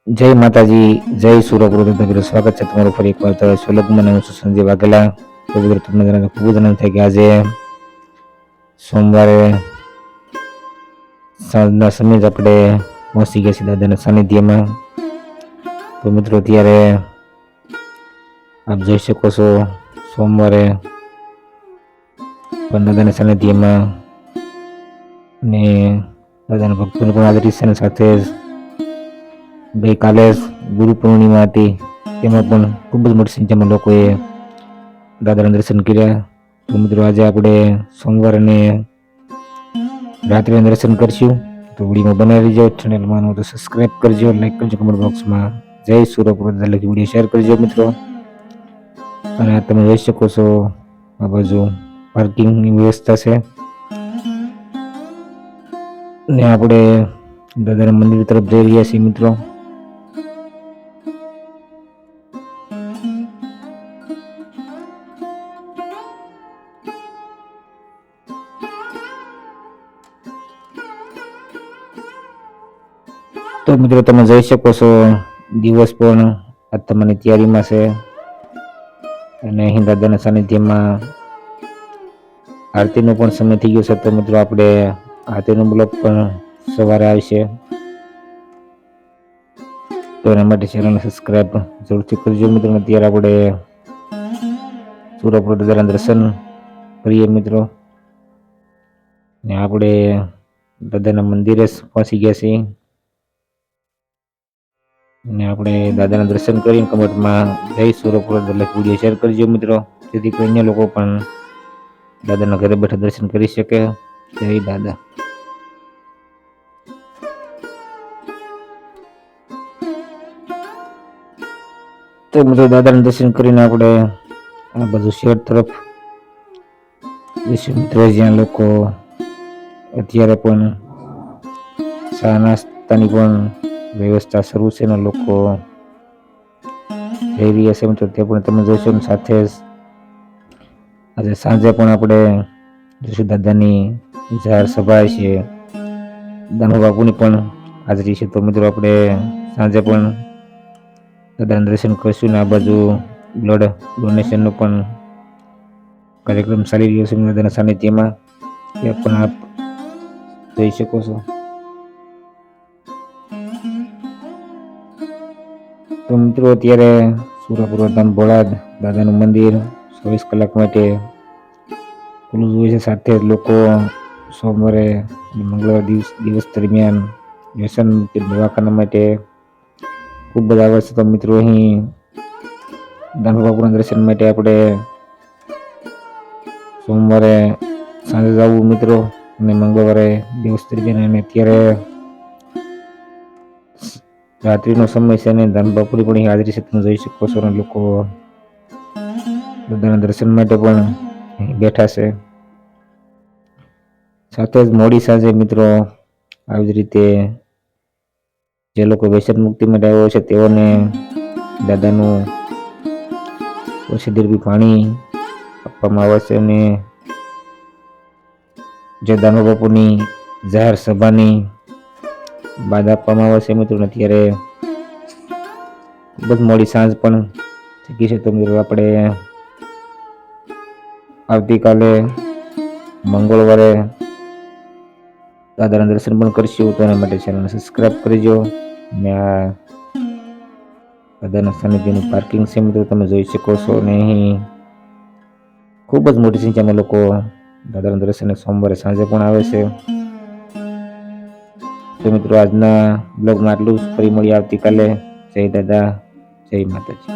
જય માતાજી, જય સુરપુર. સ્વાગત છે તમારું ફરી એકવાર. તો સોલગમાં હું છું સંજય વાઘેલા. તો મિત્રો તમને ખૂબ જ આનંદ થાય કે આજે સોમવારે સાંજના સમયે જ આપણે પહોંચી ગયા છીએ દાદાના સાનિધ્યમાં. તો મિત્રો અત્યારે આપ જોઈ શકો છો સોમવારે પણ દાદાના સાનિધ્યમાં અને દાદાના ભક્તોને પણ હાજરી છે. સાથે જ ગઈકાલે ગુરુ પૂર્ણિમા હતી, તેમાં પણ ખૂબ જ મોટી સંખ્યામાં લોકોએ દાદાના દર્શન કર્યા. તો મિત્રો આજે આપણે સોમવાર અને રાત્રે દર્શન કરશું. તો વિડીયોમાં બનાવી લેજો. ચેનલમાં તો સબસ્ક્રાઈબ કરજો, લાઈક કરજો, કમેન્ટ બોક્સમાં જય સુરપુર લખી વિડીયો શેર કરજો મિત્રો. અને તમે જોઈ શકો છો આ બાજુ પાર્કિંગની વ્યવસ્થા છે ને આપણે દાદાના મંદિર તરફ જઈ રહ્યા છીએ મિત્રો. તો મિત્રો તમે જોઈ શકો છો દિવસ પણ આ તમારી તૈયારીમાં છે અને અહીં દાદાના સાનિધ્યમાં આરતીનો પણ સમય થઈ ગયો છે. તો મિત્રો આપણે આરતીનો બ્લોગ પણ સવારે આવશે, તો એના માટે ચેનલને સબસ્ક્રાઈબ જરૂરથી કરજો મિત્રો. અત્યારે આપણે સુરપુર દાદાના દર્શન કરીએ મિત્રો. ને આપણે દાદાના મંદિરે પહોંચી ગયા છીએ ને આપણે દાદાના દર્શન કરીને કમેન્ટમાં જય સુરપુર વિડીયો શેર કરજો મિત્રો, જેથી કોઈ અન્ય લોકો પણ દાદાના ઘરે બેઠા દર્શન કરી શકે. જય દાદા. તો મિત્રો દાદાના દર્શન કરીને આપણે આ બાજુ શેર તરફ જઈશું મિત્રો, જ્યાં લોકો અત્યારે પણ ચા નાસ્તાની પણ વ્યવસ્થા શરૂ છે ને લોકો જઈ રહ્યા છે મિત્રો. તે પણ તમે જોશો. સાથે જ આજે સાંજે પણ આપણે જોઈશું દાદાની જાહેર સભા છે, દાનુ બાપુની પણ હાજરી છે. તો મિત્રો આપણે સાંજે પણ દાદાના દર્શન કરીશું ને આ બાજુ બ્લડ ડોનેશનનો પણ કાર્યક્રમ ચાલી રહ્યો છે દાદાના સાનિધ્યમાં, તે પણ આપ જોઈ શકો છો. તો મિત્રો અત્યારે સુરપુર ધામ ભોળાદ દાદાનું મંદિર 24 કલાક માટે ખુલ્લું હોય છે. સાથે જ લોકો સોમવારે મંગળવાર દિવસ દરમિયાન વ્યસન મુક્તિ દવાખાના માટે ખૂબ બધા આવે છે. તો મિત્રો અહીં દાનુ બાપુના દર્શન માટે આપણે સોમવારે સાંજે જવું મિત્રો, અને મંગળવારે દિવસ દરમિયાન. અને અત્યારે રાત્રિનો સમય છે અને દાનુ બાપુની પણ હાજરી છે, તમે જોઈ શકો છો. અને લોકો દાદાના દર્શન માટે પણ બેઠા છે. સાથે જ મોડી સાંજે મિત્રો આવી જ રીતે જે લોકો વ્યસન મુક્તિ માટે આવ્યો છે તેઓને દાદાનું ઓછી પાણી આપવામાં આવે છે. અને જે દાનુ બાપુની જાહેર સભાની બાદ આપવામાં આવે છે મિત્રો. અત્યારે ખૂબ જ મોડી સાંજ પણ થઈ ગઈ છે. તો મિત્રો આપણે આવતીકાલે મંગળવારે દાદાના દર્શન પણ કરશું. તો એના માટે ચેનલને સબસ્ક્રાઈબ કરજો. અને આ દાદાના સાનિધ્યનું પાર્કિંગ છે મિત્રો, તમે જોઈ શકો છો. અને અહીં ખૂબ જ મોટી સંખ્યામાં લોકો દાદાના દર્શન સોમવારે સાંજે પણ આવે છે. તો મિત્રો આજના બ્લોગમાં આટલું જ. ફરી મળીએ આવતીકાલે. જય દાદા, જય માતાજી.